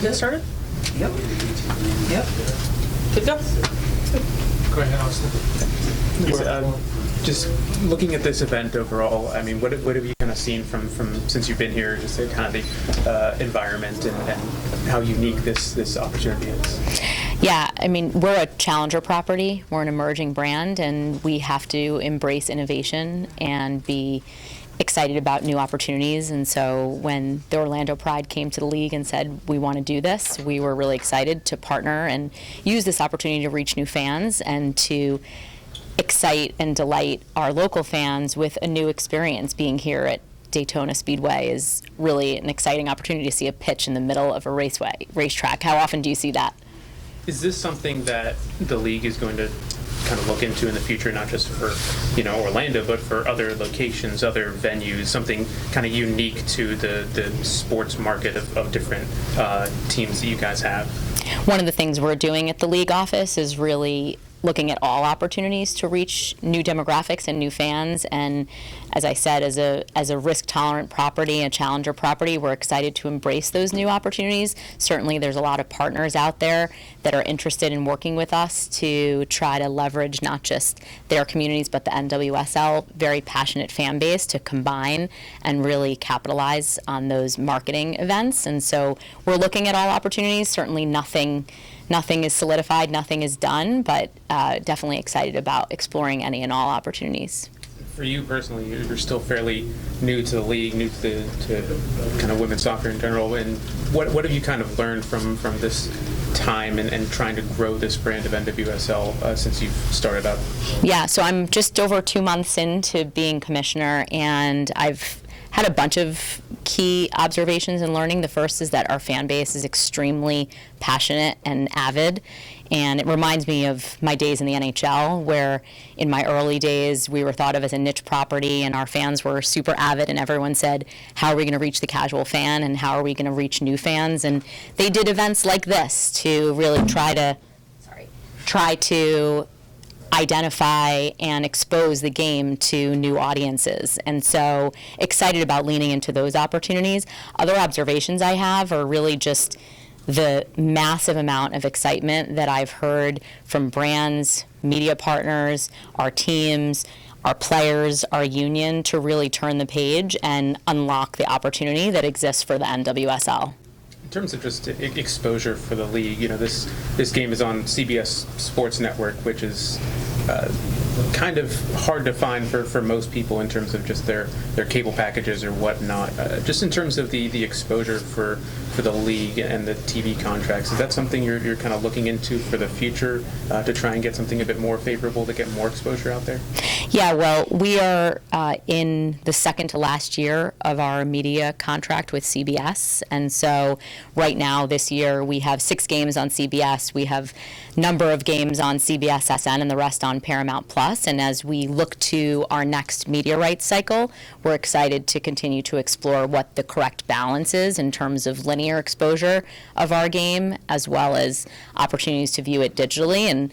get started? Yep. Good go. Go ahead, Austin. Just looking at this event overall, I mean, what have you kind of seen from since you've been here, just kind of the environment and how unique this opportunity is? Yeah, I mean, we're a challenger property. We're an emerging brand, and we have to embrace innovation and be excited about new opportunities. And so when the Orlando Pride came to the league and said, we want to do this, we were really excited to partner and use this opportunity to reach new fans and to excite and delight our local fans with a new experience. Being here at Daytona Speedway is really an exciting opportunity to see a pitch in the middle of a racetrack. How often do you see that? Is this something that the league is going to kind of look into in the future, not just for Orlando, but for other locations, other venues, something kind of unique to the sports market of different teams that you guys have? One of the things we're doing at the league office is really looking at all opportunities to reach new demographics and new fans. And as I said, as a risk-tolerant property, a challenger property, we're excited to embrace those new opportunities. Certainly there's a lot of partners out there that are interested in working with us to try to leverage not just their communities, but the NWSL very passionate fan base to combine and really capitalize on those marketing events. And so we're looking at all opportunities. Certainly nothing is solidified, nothing is done, but definitely excited about exploring any and all opportunities. For you personally, you're still fairly new to the league, new to kind of women's soccer in general, and what have you kind of learned from this time and trying to grow this brand of NWSL since you've started up? Yeah, so I'm just over 2 months into being commissioner, and I've had a bunch of key observations and learning. The first is that our fan base is extremely passionate and avid, and it reminds me of my days in the NHL, where in my early days we were thought of as a niche property and our fans were super avid, and everyone said, how are we going to reach the casual fan and how are we going to reach new fans? And they did events like this to really try to identify and expose the game to new audiences. And so excited about leaning into those opportunities. Other observations I have are really just the massive amount of excitement that I've heard from brands, media partners, our teams, our players, our union, to really turn the page and unlock the opportunity that exists for the NWSL. In terms of just exposure for the league, this game is on CBS Sports Network, which is kind of hard to find for most people in terms of just their cable packages or whatnot. Just in terms of the exposure for the league and the TV contracts, is that something you're kind of looking into for the future to try and get something a bit more favorable to get more exposure out there? Yeah, well, we are in the second to last year of our media contract with CBS, and so right now this year we have 6 games on CBS. We have a number of games on CBS SN and the rest on Paramount Plus. And as we look to our next media rights cycle, we're excited to continue to explore what the correct balance is in terms of linear exposure of our game, as well as opportunities to view it digitally. And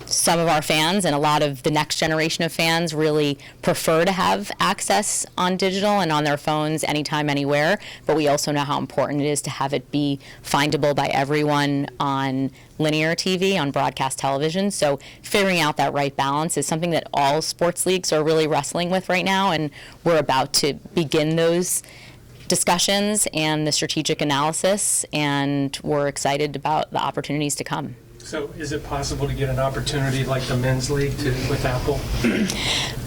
some of our fans and a lot of the next generation of fans really prefer to have access on digital and on their phones anytime, anywhere. But we also know how important it is to have it be findable by everyone on linear TV, on broadcast television. So figuring out that right balance is something that all sports leagues are really wrestling with right now, and we're about to begin those discussions and the strategic analysis, and we're excited about the opportunities to come. So is it possible to get an opportunity like the men's league with Apple?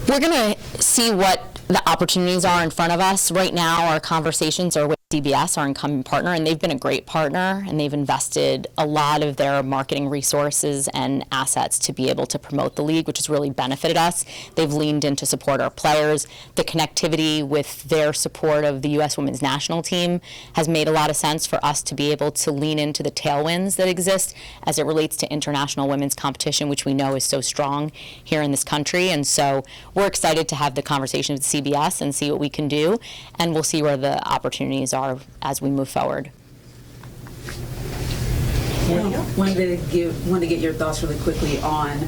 We're going to see what the opportunities are in front of us. Right now our conversations are with CBS, our incumbent partner, and they've been a great partner, and they've invested a lot of their marketing resources and assets to be able to promote the league, which has really benefited us. They've leaned in to support our players. The connectivity with their support of the U.S. women's national team has made a lot of sense for us to be able to lean into the tailwinds that exist as it relates to international women's competition, which we know is so strong here in this country. And so we're excited to have the conversation with CBS and see what we can do, and we'll see where the opportunities are as we move forward. Wanted to get your thoughts really quickly on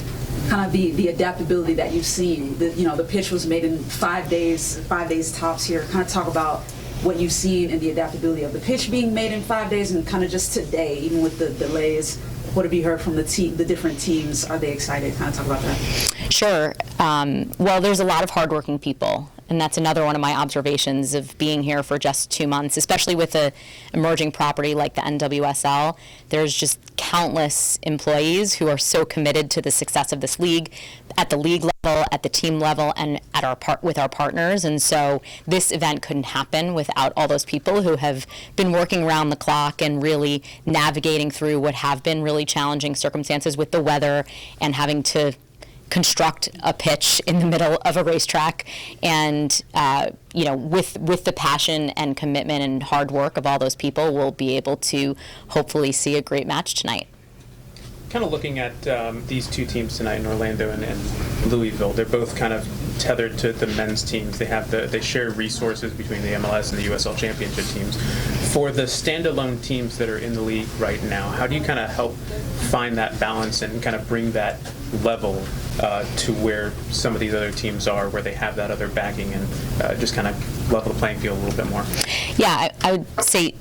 kind of the adaptability that you've seen. The pitch was made in 5 days tops here. Kind of talk about what you've seen in the adaptability of the pitch being made in 5 days, and kind of just today, even with the delays, what have you heard from the different teams? Are they excited? Kind of talk about that. Sure. Well, there's a lot of hardworking people, and that's another one of my observations of being here for just 2 months, especially with an emerging property like the NWSL. There's just countless employees who are so committed to the success of this league, at the league level, at the team level, and at with our partners. And so this event couldn't happen without all those people who have been working around the clock and really navigating through what have been really challenging circumstances with the weather and having to construct a pitch in the middle of a racetrack. And with the passion and commitment and hard work of all those people, we'll be able to hopefully see a great match tonight. Kind of looking at these two teams tonight in Orlando and Louisville, they're both kind of tethered to the men's teams. They share resources between the MLS and the USL Championship teams. For the standalone teams that are in the league right now, how do you kind of help find that balance and kind of bring that level to where some of these other teams are, where they have that other backing, and just kind of level the playing field a little bit more? Yeah, I would say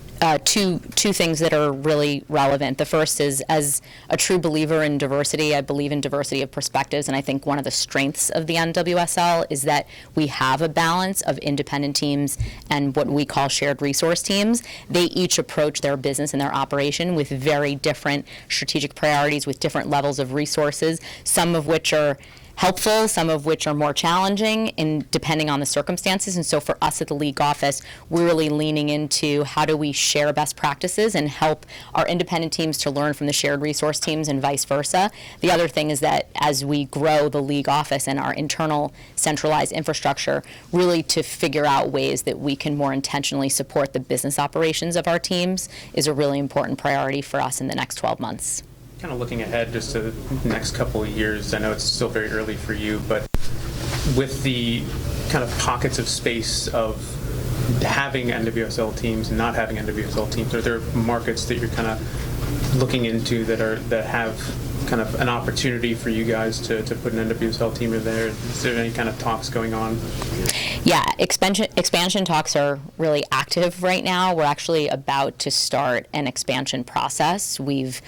two things that are really relevant. The first is, as a true believer in diversity, I believe in diversity of perspectives, and I think one of the strengths of the NWSL is that we have a balance of independent teams and what we call shared resource teams. They each approach their business and their operation with very different strategic priorities, with different levels of resources, some of which are helpful, some of which are more challenging depending on the circumstances. And so for us at the league office, we're really leaning into how do we share best practices and help our independent teams to learn from the shared resource teams and vice versa. The other thing is that as we grow the league office and our internal centralized infrastructure, really to figure out ways that we can more intentionally support the business operations of our teams is a really important priority for us in the next 12 months. Kind of looking ahead just to the next couple of years, I know it's still very early for you, but with the kind of pockets of space of having NWSL teams and not having NWSL teams, are there markets that you're kind of looking into that have kind of an opportunity for you guys to put an NWSL team in there? Is there any kind of talks going on? Yeah, expansion talks are really active right now. We're actually about to start an expansion process. We've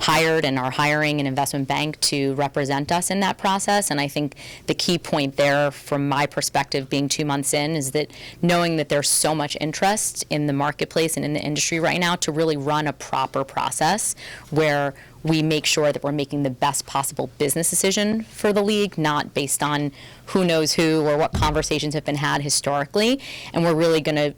hired and are hiring an investment bank to represent us in that process. And I think the key point there, from my perspective, being 2 months in, is that knowing that there's so much interest in the marketplace and in the industry right now to really run a proper process where we make sure that we're making the best possible business decision for the league, not based on who knows who or what conversations have been had historically. And we're really going to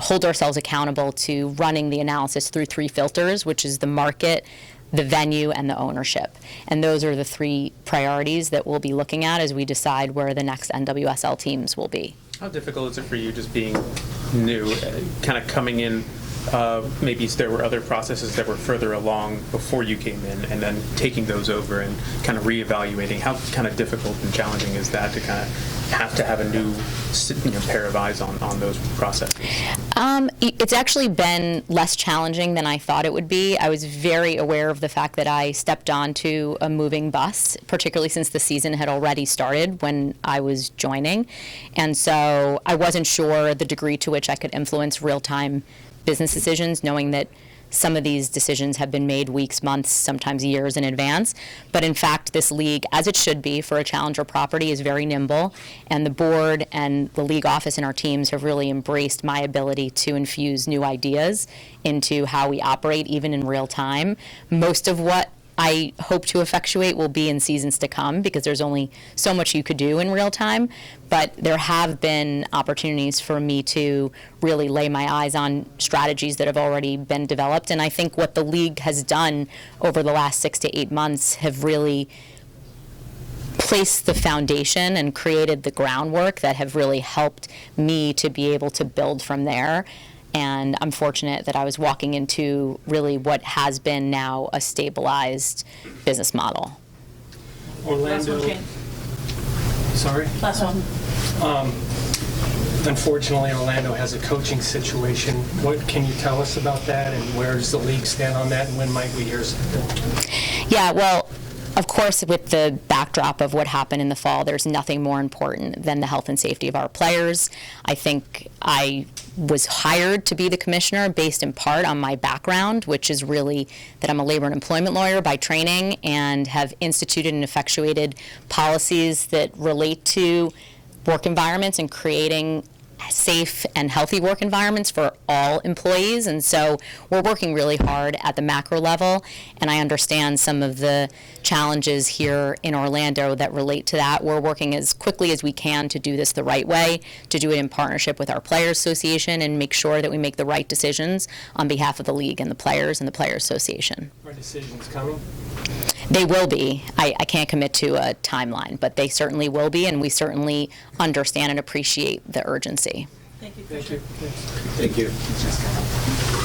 hold ourselves accountable to running the analysis through 3 filters, which is the market, the venue, and the ownership. And those are the 3 priorities that we'll be looking at as we decide where the next NWSL teams will be. How difficult is it for you just being new, kind of coming in? Maybe there were other processes that were further along before you came in, and then taking those over and kind of reevaluating. How kind of difficult and challenging is that to kind of have a new pair of eyes on those processes? It's actually been less challenging than I thought it would be. I was very aware of the fact that I stepped onto a moving bus, particularly since the season had already started when I was joining. And so I wasn't sure the degree to which I could influence real-time business decisions, knowing that some of these decisions have been made weeks, months, sometimes years in advance. But in fact, this league, as it should be for a challenger property, is very nimble. And the board and the league office and our teams have really embraced my ability to infuse new ideas into how we operate, even in real time. Most of what I hope to effectuate will be in seasons to come, because there's only so much you could do in real time. But there have been opportunities for me to really lay my eyes on strategies that have already been developed. And I think what the league has done over the last 6 to 8 months have really placed the foundation and created the groundwork that have really helped me to be able to build from there. And I'm fortunate that I was walking into really what has been now a stabilized business model. Orlando. Last one, Sorry? Last one. Unfortunately, Orlando has a coaching situation. What can you tell us about that, and where does the league stand on that, and when might we hear something? Yeah, well, Of course, with the backdrop of what happened in the fall, there's nothing more important than the health and safety of our players. I think I was hired to be the commissioner based in part on my background, which is really that I'm a labor and employment lawyer by training and have instituted and effectuated policies that relate to work environments and creating safe and healthy work environments for all employees. And so we're working really hard at the macro level, and I understand some of the challenges here in Orlando that relate to that. We're working as quickly as we can to do this the right way, to do it in partnership with our Players Association and make sure that we make the right decisions on behalf of the league and the players and the Players Association. Are decisions coming? They will be. I can't commit to a timeline, but they certainly will be, and we certainly understand and appreciate the urgency. Thank you. Thank you. Thank you.